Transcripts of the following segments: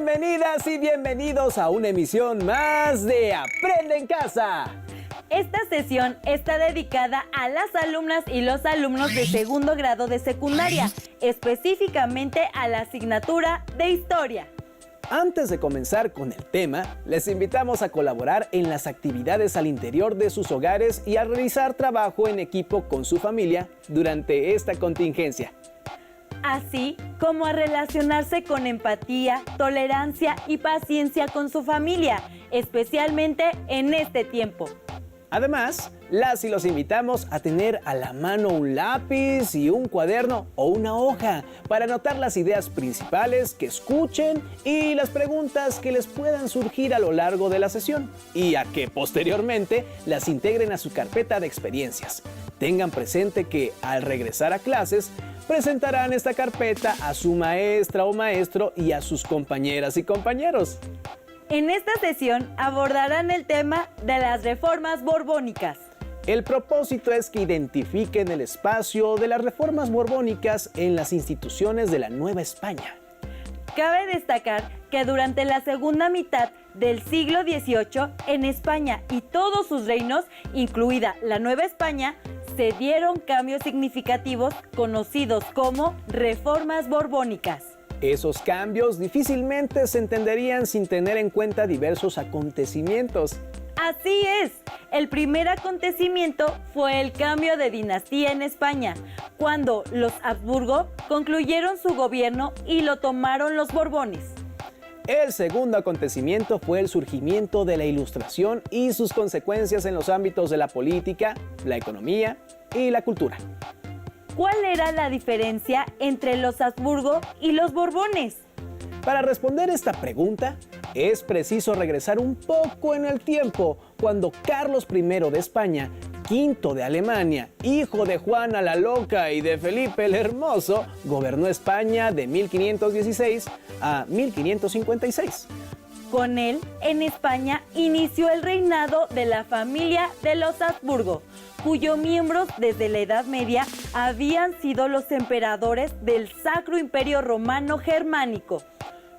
Bienvenidas y bienvenidos a una emisión más de Aprende en Casa. Esta sesión está dedicada a las alumnas y los alumnos de segundo grado de secundaria, específicamente a la asignatura de Historia. Antes de comenzar con el tema, les invitamos a colaborar en las actividades al interior de sus hogares y a realizar trabajo en equipo con su familia durante esta contingencia. Así como a relacionarse con empatía, tolerancia y paciencia con su familia, especialmente en este tiempo. Además, las y los invitamos a tener a la mano un lápiz y un cuaderno o una hoja para anotar las ideas principales que escuchen y las preguntas que les puedan surgir a lo largo de la sesión y a que posteriormente las integren a su carpeta de experiencias. Tengan presente que al regresar a clases presentarán esta carpeta a su maestra o maestro y a sus compañeras y compañeros. En esta sesión abordarán el tema de las reformas borbónicas. El propósito es que identifiquen el espacio de las reformas borbónicas en las instituciones de la Nueva España. Cabe destacar que durante la segunda mitad del siglo XVIII, en España y todos sus reinos, incluida la Nueva España, se dieron cambios significativos conocidos como reformas borbónicas. Esos cambios difícilmente se entenderían sin tener en cuenta diversos acontecimientos. Así es, el primer acontecimiento fue el cambio de dinastía en España, cuando los Habsburgo concluyeron su gobierno y lo tomaron los Borbones. El segundo acontecimiento fue el surgimiento de la Ilustración y sus consecuencias en los ámbitos de la política, la economía y la cultura. ¿Cuál era la diferencia entre los Habsburgo y los Borbones? Para responder esta pregunta, es preciso regresar un poco en el tiempo, cuando Carlos I de España, V de Alemania, hijo de Juana la Loca y de Felipe el Hermoso, gobernó España de 1516 a 1556. Con él, en España, inició el reinado de la familia de los Habsburgo, cuyos miembros desde la Edad Media habían sido los emperadores del Sacro Imperio Romano Germánico.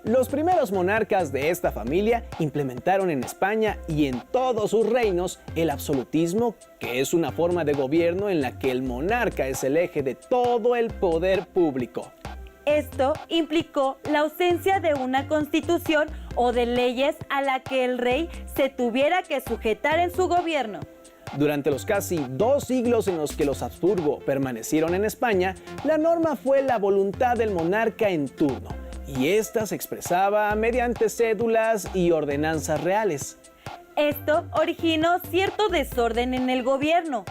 Los primeros monarcas de esta familia implementaron en España y en todos sus reinos el absolutismo, que es una forma de gobierno en la que el monarca es el eje de todo el poder público. Esto implicó la ausencia de una constitución o de leyes a la que el rey se tuviera que sujetar en su gobierno. Durante los casi 2 siglos en los que los Habsburgo permanecieron en España, la norma fue la voluntad del monarca en turno, y esta se expresaba mediante cédulas y ordenanzas reales. Esto originó cierto desorden en el gobierno,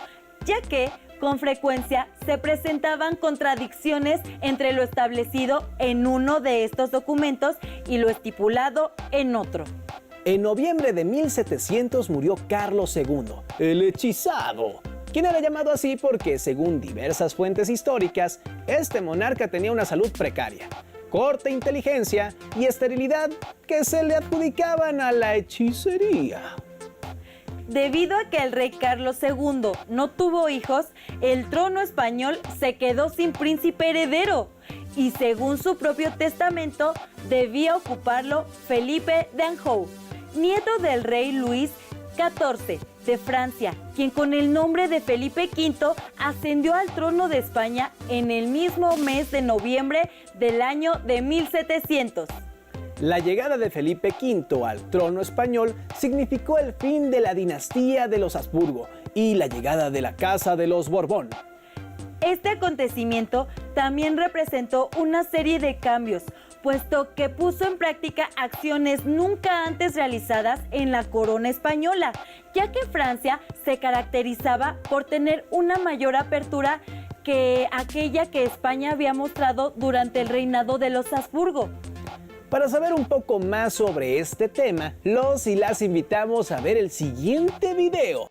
ya que con frecuencia se presentaban contradicciones entre lo establecido en uno de estos documentos y lo estipulado en otro. En noviembre de 1700 murió Carlos II, el hechizado, quien era llamado así porque, según diversas fuentes históricas, este monarca tenía una salud precaria, corta inteligencia y esterilidad que se le adjudicaban a la hechicería. Debido a que el rey Carlos II no tuvo hijos, el trono español se quedó sin príncipe heredero y, según su propio testamento, debía ocuparlo Felipe de Anjou, nieto del rey Luis XIV de Francia, quien con el nombre de Felipe V ascendió al trono de España en el mismo mes de noviembre del año de 1700. La llegada de Felipe V al trono español significó el fin de la dinastía de los Habsburgo y la llegada de la Casa de los Borbón. Este acontecimiento también representó una serie de cambios, puesto que puso en práctica acciones nunca antes realizadas en la corona española, ya que Francia se caracterizaba por tener una mayor apertura que aquella que España había mostrado durante el reinado de los Habsburgo. Para saber un poco más sobre este tema, los y las invitamos a ver el siguiente video.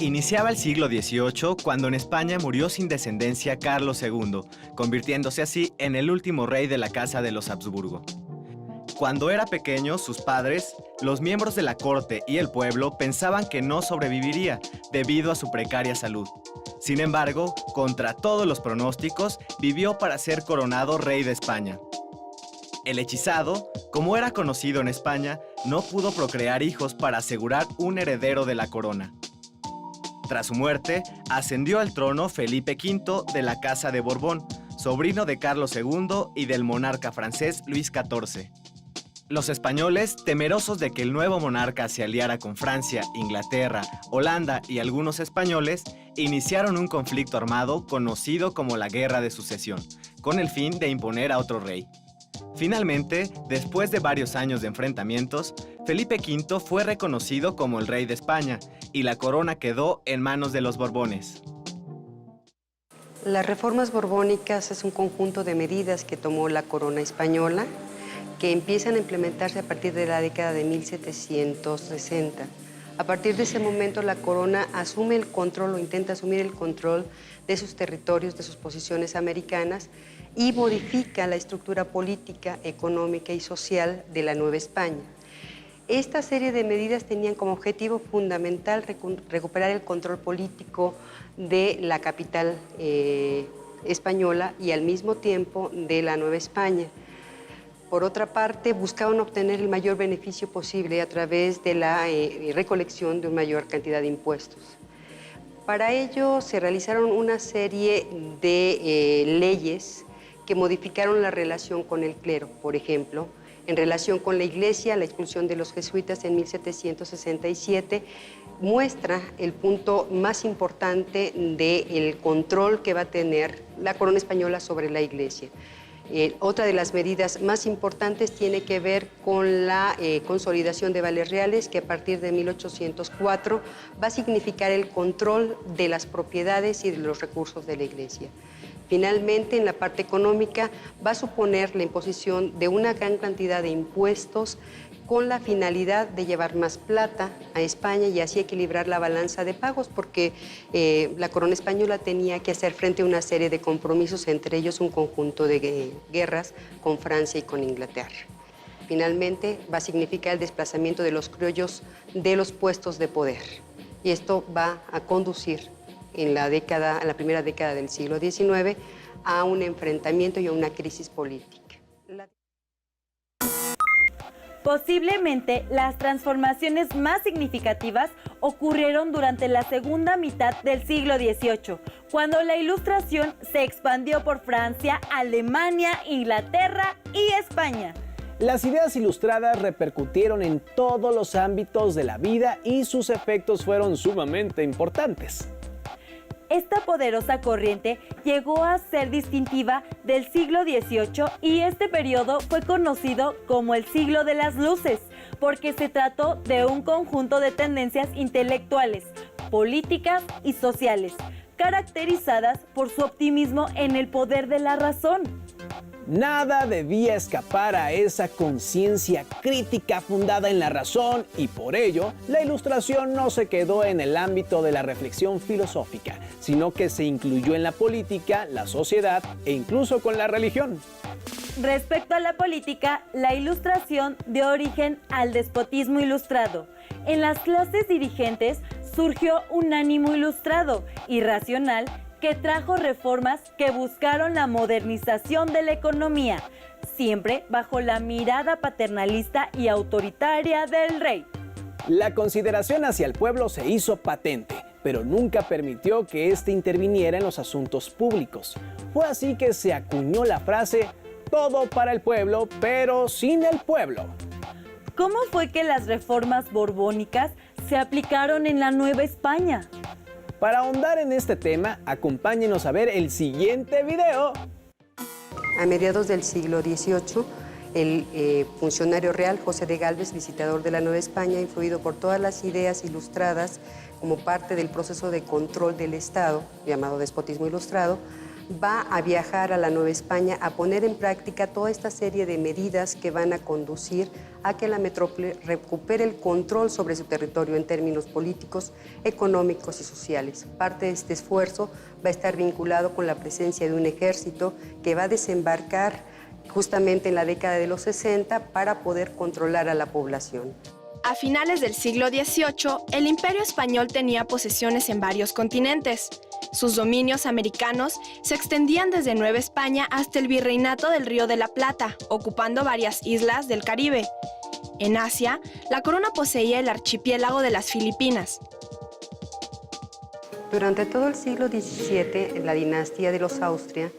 Iniciaba el siglo XVIII cuando en España murió sin descendencia Carlos II, convirtiéndose así en el último rey de la casa de los Habsburgo. Cuando era pequeño, sus padres, los miembros de la corte y el pueblo pensaban que no sobreviviría debido a su precaria salud. Sin embargo, contra todos los pronósticos, vivió para ser coronado rey de España. El hechizado, como era conocido en España, no pudo procrear hijos para asegurar un heredero de la corona. Tras su muerte, ascendió al trono Felipe V de la Casa de Borbón, sobrino de Carlos II y del monarca francés Luis XIV. Los españoles, temerosos de que el nuevo monarca se aliara con Francia, Inglaterra, Holanda y algunos españoles, iniciaron un conflicto armado conocido como la Guerra de Sucesión, con el fin de imponer a otro rey. Finalmente, después de varios años de enfrentamientos, Felipe V fue reconocido como el rey de España y la corona quedó en manos de los Borbones. Las reformas borbónicas es un conjunto de medidas que tomó la corona española que empiezan a implementarse a partir de la década de 1760. A partir de ese momento la corona asume el control o intenta asumir el control de sus territorios, de sus posiciones americanas y modifica la estructura política, económica y social de la Nueva España. Esta serie de medidas tenían como objetivo fundamental recuperar el control político de la capital española y al mismo tiempo de la Nueva España. Por otra parte, buscaban obtener el mayor beneficio posible a través de la recolección de una mayor cantidad de impuestos. Para ello se realizaron una serie de leyes que modificaron la relación con el clero. Por ejemplo, en relación con la Iglesia, la expulsión de los jesuitas en 1767 muestra el punto más importante del control que va a tener la corona española sobre la Iglesia. Otra de las medidas más importantes tiene que ver con la consolidación de vales reales, que a partir de 1804 va a significar el control de las propiedades y de los recursos de la Iglesia. Finalmente, en la parte económica, va a suponer la imposición de una gran cantidad de impuestos con la finalidad de llevar más plata a España y así equilibrar la balanza de pagos, porque la corona española tenía que hacer frente a una serie de compromisos, entre ellos un conjunto de guerras con Francia y con Inglaterra. Finalmente, va a significar el desplazamiento de los criollos de los puestos de poder, y esto va a conducir en la primera década del siglo XIX a un enfrentamiento y a una crisis política. Posiblemente las transformaciones más significativas ocurrieron durante la segunda mitad del siglo XVIII, cuando la Ilustración se expandió por Francia, Alemania, Inglaterra y España. Las ideas ilustradas repercutieron en todos los ámbitos de la vida y sus efectos fueron sumamente importantes. Esta poderosa corriente llegó a ser distintiva del siglo XVIII y este periodo fue conocido como el siglo de las luces, porque se trató de un conjunto de tendencias intelectuales, políticas y sociales, caracterizadas por su optimismo en el poder de la razón. Nada debía escapar a esa conciencia crítica fundada en la razón y por ello la Ilustración no se quedó en el ámbito de la reflexión filosófica, sino que se incluyó en la política, la sociedad e incluso con la religión. Respecto a la política, la Ilustración dio origen al despotismo ilustrado. En las clases dirigentes surgió un ánimo ilustrado y racional que trajo reformas que buscaron la modernización de la economía, siempre bajo la mirada paternalista y autoritaria del rey. La consideración hacia el pueblo se hizo patente, pero nunca permitió que éste interviniera en los asuntos públicos. Fue así que se acuñó la frase "todo para el pueblo, pero sin el pueblo". ¿Cómo fue que las reformas borbónicas se aplicaron en la Nueva España? Para ahondar en este tema, acompáñenos a ver el siguiente video. A mediados del siglo XVIII, el funcionario real José de Gálvez, visitador de la Nueva España, influido por todas las ideas ilustradas como parte del proceso de control del Estado, llamado despotismo ilustrado, va a viajar a la Nueva España a poner en práctica toda esta serie de medidas que van a conducir a que la metrópoli recupere el control sobre su territorio en términos políticos, económicos y sociales. Parte de este esfuerzo va a estar vinculado con la presencia de un ejército que va a desembarcar justamente en la década de los 60 para poder controlar a la población. A finales del siglo XVIII, el Imperio Español tenía posesiones en varios continentes. Sus dominios americanos se extendían desde Nueva España hasta el Virreinato del Río de la Plata, ocupando varias islas del Caribe. En Asia, la corona poseía el archipiélago de las Filipinas. Durante todo el siglo XVII, la dinastía de los Austria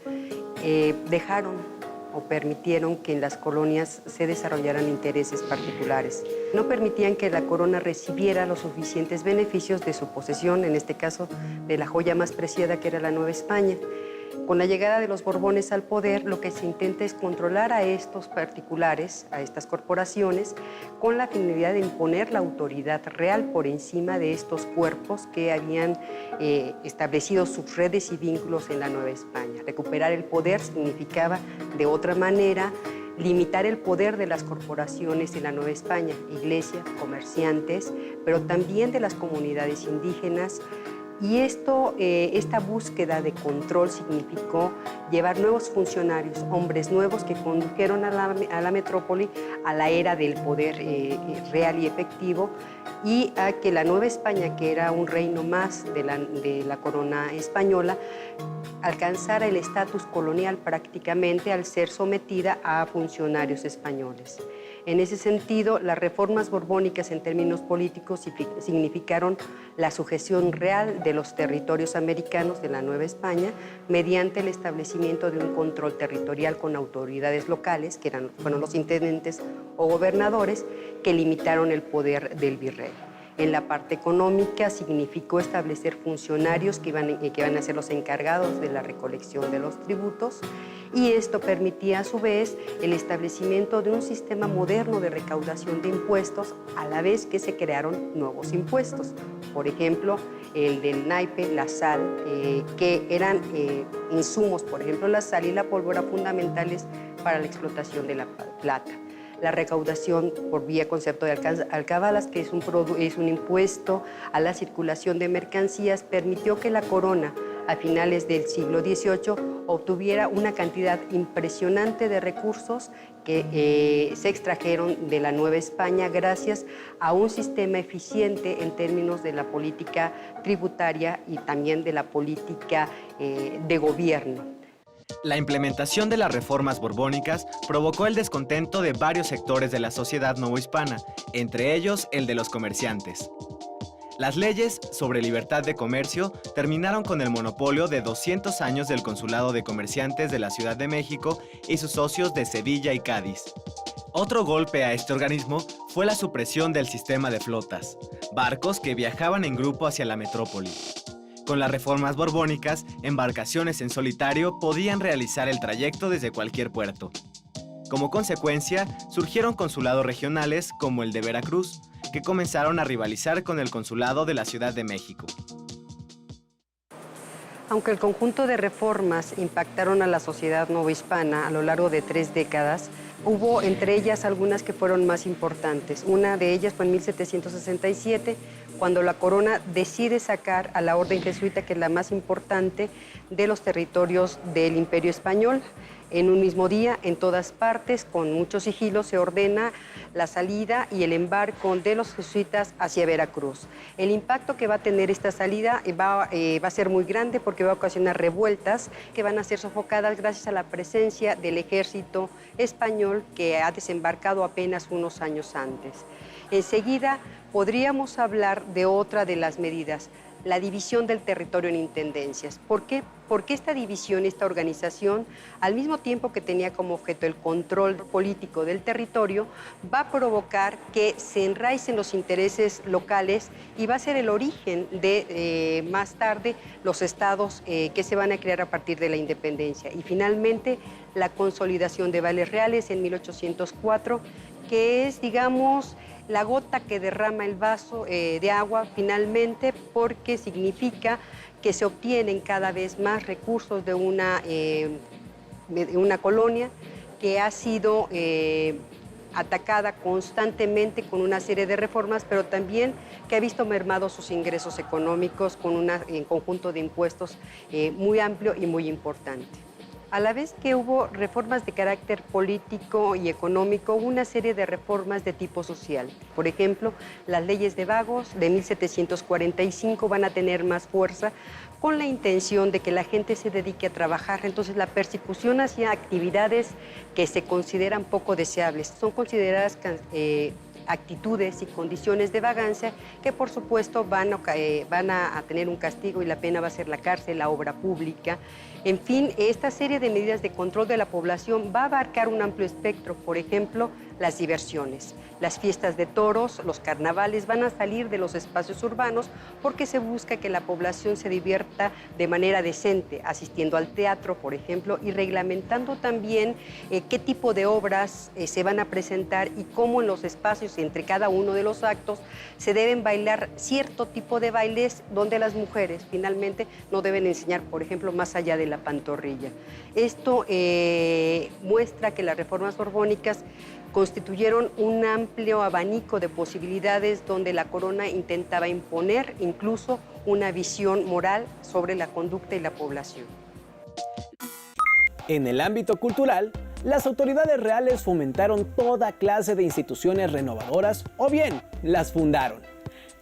dejaron o permitieron que en las colonias se desarrollaran intereses particulares. No permitían que la corona recibiera los suficientes beneficios de su posesión, en este caso de la joya más preciada que era la Nueva España. Con la llegada de los Borbones al poder, lo que se intenta es controlar a estos particulares, a estas corporaciones, con la finalidad de imponer la autoridad real por encima de estos cuerpos que habían establecido sus redes y vínculos en la Nueva España. Recuperar el poder significaba, de otra manera, limitar el poder de las corporaciones en la Nueva España, iglesia, comerciantes, pero también de las comunidades indígenas. Y esta búsqueda de control significó llevar nuevos funcionarios, hombres nuevos que condujeron a la metrópoli a la era del poder real y efectivo, y a que la Nueva España, que era un reino más de la corona española, alcanzara el estatus colonial prácticamente al ser sometida a funcionarios españoles. En ese sentido, las reformas borbónicas en términos políticos significaron la sujeción real de los territorios americanos de la Nueva España mediante el establecimiento de un control territorial con autoridades locales, que fueron los intendentes o gobernadores, que limitaron el poder del virrey. En la parte económica significó establecer funcionarios que iban a ser los encargados de la recolección de los tributos, y esto permitía a su vez el establecimiento de un sistema moderno de recaudación de impuestos, a la vez que se crearon nuevos impuestos. Por ejemplo, el del naipe, la sal, que eran insumos, por ejemplo, la sal y la pólvora fundamentales para la explotación de la plata. La recaudación por vía concepto de alcabalas, que es un impuesto a la circulación de mercancías, permitió que la corona, a finales del siglo XVIII, obtuviera una cantidad impresionante de recursos que se extrajeron de la Nueva España gracias a un sistema eficiente en términos de la política tributaria y también de la política de gobierno. La implementación de las reformas borbónicas provocó el descontento de varios sectores de la sociedad novohispana, entre ellos el de los comerciantes. Las leyes sobre libertad de comercio terminaron con el monopolio de 200 años del Consulado de Comerciantes de la Ciudad de México y sus socios de Sevilla y Cádiz. Otro golpe a este organismo fue la supresión del sistema de flotas, barcos que viajaban en grupo hacia la metrópoli. Con las reformas borbónicas, embarcaciones en solitario podían realizar el trayecto desde cualquier puerto. Como consecuencia, surgieron consulados regionales como el de Veracruz, que comenzaron a rivalizar con el consulado de la Ciudad de México. Aunque el conjunto de reformas impactaron a la sociedad novohispana a lo largo de 3 décadas, hubo entre ellas algunas que fueron más importantes. Una de ellas fue en 1767, cuando la corona decide sacar a la orden jesuita, que es la más importante de los territorios del Imperio Español. En un mismo día, en todas partes, con mucho sigilo, se ordena la salida y el embarco de los jesuitas hacia Veracruz. El impacto que va a tener esta salida va a ser muy grande, porque va a ocasionar revueltas que van a ser sofocadas gracias a la presencia del ejército español, que ha desembarcado apenas unos años antes. Enseguida podríamos hablar de otra de las medidas, la división del territorio en intendencias. ¿Por qué? Porque esta división, esta organización, al mismo tiempo que tenía como objeto el control político del territorio, va a provocar que se enraicen los intereses locales y va a ser el origen de, más tarde, los estados que se van a crear a partir de la independencia. Y finalmente, la consolidación de vales reales en 1804, que es, digamos, la gota que derrama el vaso de agua finalmente, porque significa que se obtienen cada vez más recursos de una colonia que ha sido atacada constantemente con una serie de reformas, pero también que ha visto mermados sus ingresos económicos con un conjunto de impuestos muy amplio y muy importante. A la vez que hubo reformas de carácter político y económico, hubo una serie de reformas de tipo social. Por ejemplo, las leyes de vagos de 1745 van a tener más fuerza con la intención de que la gente se dedique a trabajar. Entonces, la persecución hacia actividades que se consideran poco deseables son consideradas actitudes y condiciones de vagancia que por supuesto van a tener un castigo y la pena va a ser la cárcel, la obra pública. En fin, esta serie de medidas de control de la población va a abarcar un amplio espectro. Por ejemplo, las diversiones, las fiestas de toros, los carnavales van a salir de los espacios urbanos porque se busca que la población se divierta de manera decente, asistiendo al teatro, por ejemplo, y reglamentando también qué tipo de obras se van a presentar y cómo en los espacios entre cada uno de los actos se deben bailar cierto tipo de bailes donde las mujeres finalmente no deben enseñar, por ejemplo, más allá de la pantorrilla. Esto muestra que las reformas borbónicas constituyeron un amplio abanico de posibilidades donde la corona intentaba imponer incluso una visión moral sobre la conducta y la población. En el ámbito cultural, las autoridades reales fomentaron toda clase de instituciones renovadoras o bien las fundaron.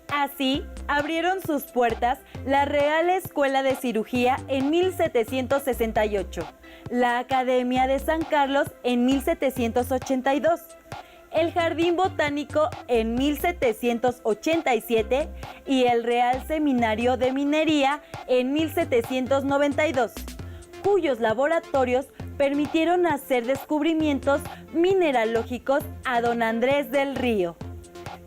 Así, abrieron sus puertas la Real Escuela de Cirugía en 1768, la Academia de San Carlos en 1782, el Jardín Botánico en 1787 y el Real Seminario de Minería en 1792, cuyos laboratorios permitieron hacer descubrimientos mineralógicos a don Andrés del Río.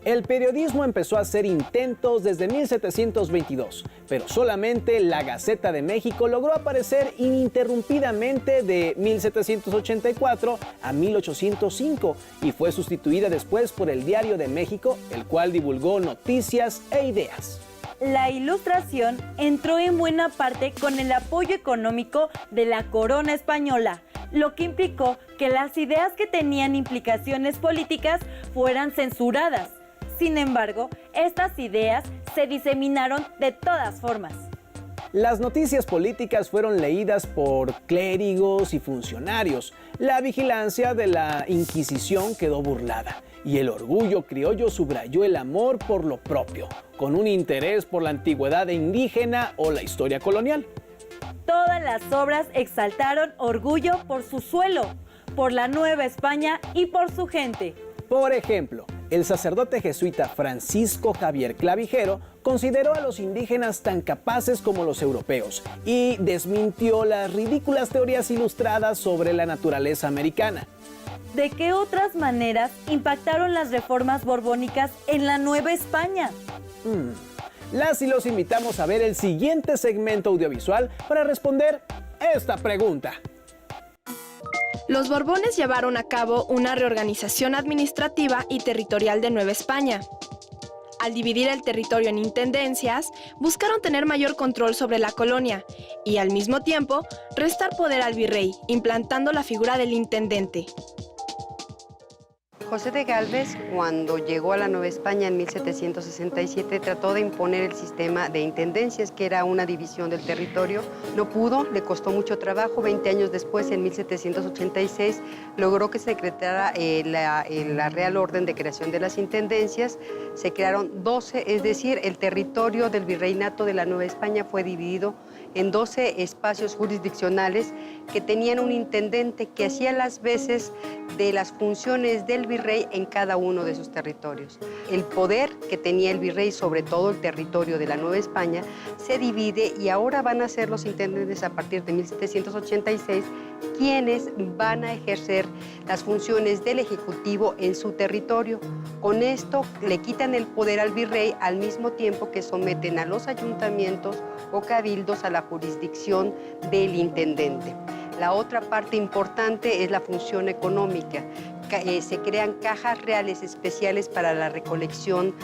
El periodismo empezó a hacer intentos desde 1722, pero solamente la Gaceta de México logró aparecer ininterrumpidamente de 1784 a 1805 y fue sustituida después por el Diario de México, el cual divulgó noticias e ideas. La Ilustración entró en buena parte con el apoyo económico de la corona española, lo que implicó que las ideas que tenían implicaciones políticas fueran censuradas. Sin embargo, estas ideas se diseminaron de todas formas. Las noticias políticas fueron leídas por clérigos y funcionarios. La vigilancia de la Inquisición quedó burlada y el orgullo criollo subrayó el amor por lo propio, con un interés por la antigüedad indígena o la historia colonial. Todas las obras exaltaron orgullo por su suelo, por la Nueva España y por su gente. Por ejemplo, el sacerdote jesuita Francisco Javier Clavijero consideró a los indígenas tan capaces como los europeos y desmintió las ridículas teorías ilustradas sobre la naturaleza americana. ¿De qué otras maneras impactaron las reformas borbónicas en la Nueva España? Las y los invitamos a ver el siguiente segmento audiovisual para responder esta pregunta. Los Borbones llevaron a cabo una reorganización administrativa y territorial de Nueva España. Al dividir el territorio en intendencias, buscaron tener mayor control sobre la colonia y, al mismo tiempo, restar poder al virrey, implantando la figura del intendente. José de Gálvez, cuando llegó a la Nueva España en 1767, trató de imponer el sistema de intendencias, que era una división del territorio. No pudo, le costó mucho trabajo. 20 años después, en 1786, logró que se decretara la Real Orden de Creación de las Intendencias. Se crearon 12, es decir, el territorio del virreinato de la Nueva España fue dividido en 12 espacios jurisdiccionales que tenían un intendente que hacía las veces de las funciones del virrey en cada uno de sus territorios. El poder que tenía el virrey sobre todo el territorio de la Nueva España se divide y ahora van a ser los intendentes a partir de 1786 quienes van a ejercer las funciones del Ejecutivo en su territorio. Con esto le quitan el poder al virrey al mismo tiempo que someten a los ayuntamientos o cabildos a la jurisdicción del intendente. La otra parte importante es la función económica. Se crean cajas reales especiales para la recolección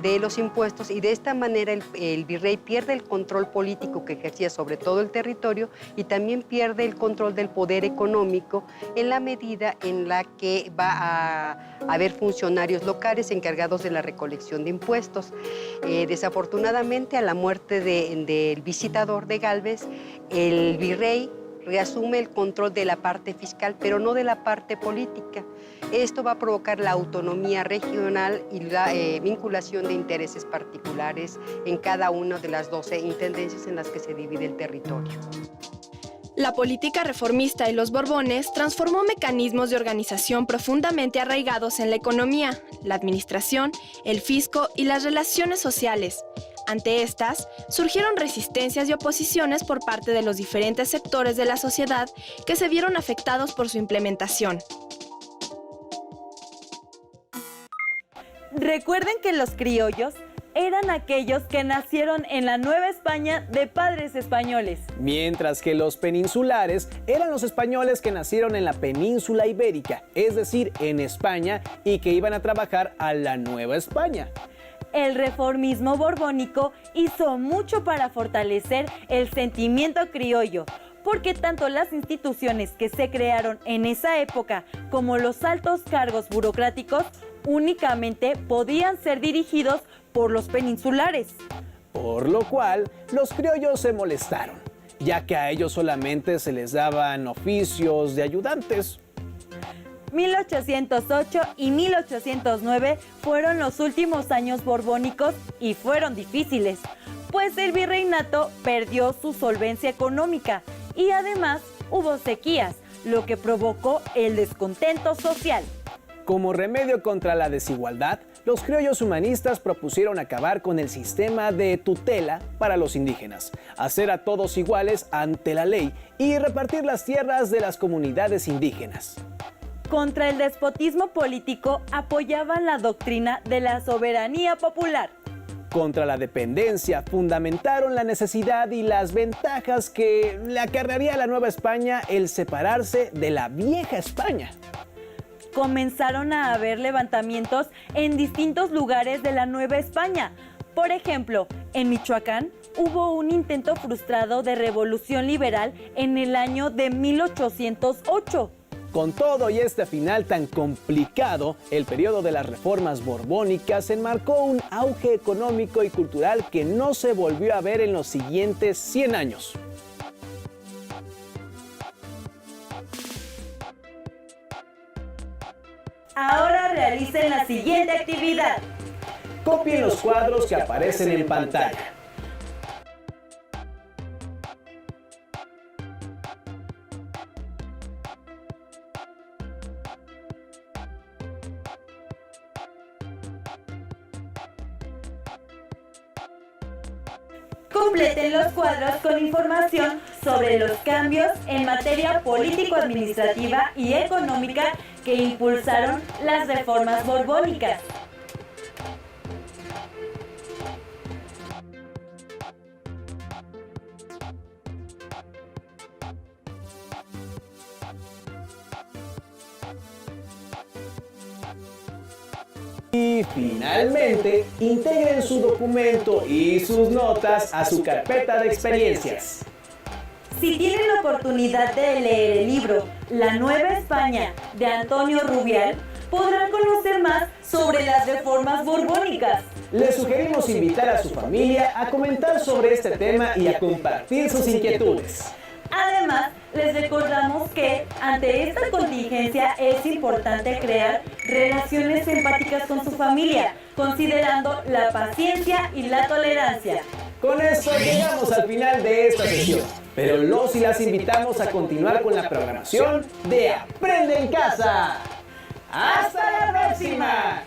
de los impuestos y de esta manera el virrey pierde el control político que ejercía sobre todo el territorio y también pierde el control del poder económico en la medida en la que va a haber funcionarios locales encargados de la recolección de impuestos. Desafortunadamente, a la muerte del visitador de Gálvez, el virrey reasume el control de la parte fiscal, pero no de la parte política. Esto va a provocar la autonomía regional y la vinculación de intereses particulares en cada una de las 12 intendencias en las que se divide el territorio. La política reformista y los Borbones transformó mecanismos de organización profundamente arraigados en la economía, la administración, el fisco y las relaciones sociales. Ante estas, surgieron resistencias y oposiciones por parte de los diferentes sectores de la sociedad que se vieron afectados por su implementación. Recuerden que los criollos eran aquellos que nacieron en la Nueva España de padres españoles. Mientras que los peninsulares eran los españoles que nacieron en la península ibérica, es decir, en España, y que iban a trabajar a la Nueva España. El reformismo borbónico hizo mucho para fortalecer el sentimiento criollo, porque tanto las instituciones que se crearon en esa época como los altos cargos burocráticos únicamente podían ser dirigidos por los peninsulares. Por lo cual, los criollos se molestaron, ya que a ellos solamente se les daban oficios de ayudantes. 1808 y 1809 fueron los últimos años borbónicos y fueron difíciles, pues el virreinato perdió su solvencia económica y además hubo sequías, lo que provocó el descontento social. Como remedio contra la desigualdad, los criollos humanistas propusieron acabar con el sistema de tutela para los indígenas, hacer a todos iguales ante la ley y repartir las tierras de las comunidades indígenas. Contra el despotismo político apoyaban la doctrina de la soberanía popular. Contra la dependencia fundamentaron la necesidad y las ventajas que le acarrearía a la Nueva España el separarse de la Vieja España. Comenzaron a haber levantamientos en distintos lugares de la Nueva España. Por ejemplo, en Michoacán hubo un intento frustrado de revolución liberal en el año de 1808. Con todo y este final tan complicado, el periodo de las reformas borbónicas enmarcó un auge económico y cultural que no se volvió a ver en los siguientes 100 años. Ahora realicen la siguiente actividad. Copien los cuadros que aparecen en pantalla. Completen los cuadros con información sobre los cambios en materia político-administrativa y económica que impulsaron las reformas borbónicas. Y finalmente, integren su documento y sus notas a su carpeta de experiencias. Si tienen la oportunidad de leer el libro La Nueva España de Antonio Rubial, podrán conocer más sobre las reformas borbónicas. Les sugerimos invitar a su familia a comentar sobre este tema y a compartir sus inquietudes. Además, les recordamos que ante esta contingencia es importante crear relaciones empáticas con su familia, considerando la paciencia y la tolerancia. Con esto llegamos al final de esta sesión, pero los y las invitamos a continuar con la programación de Aprende en Casa. ¡Hasta la próxima!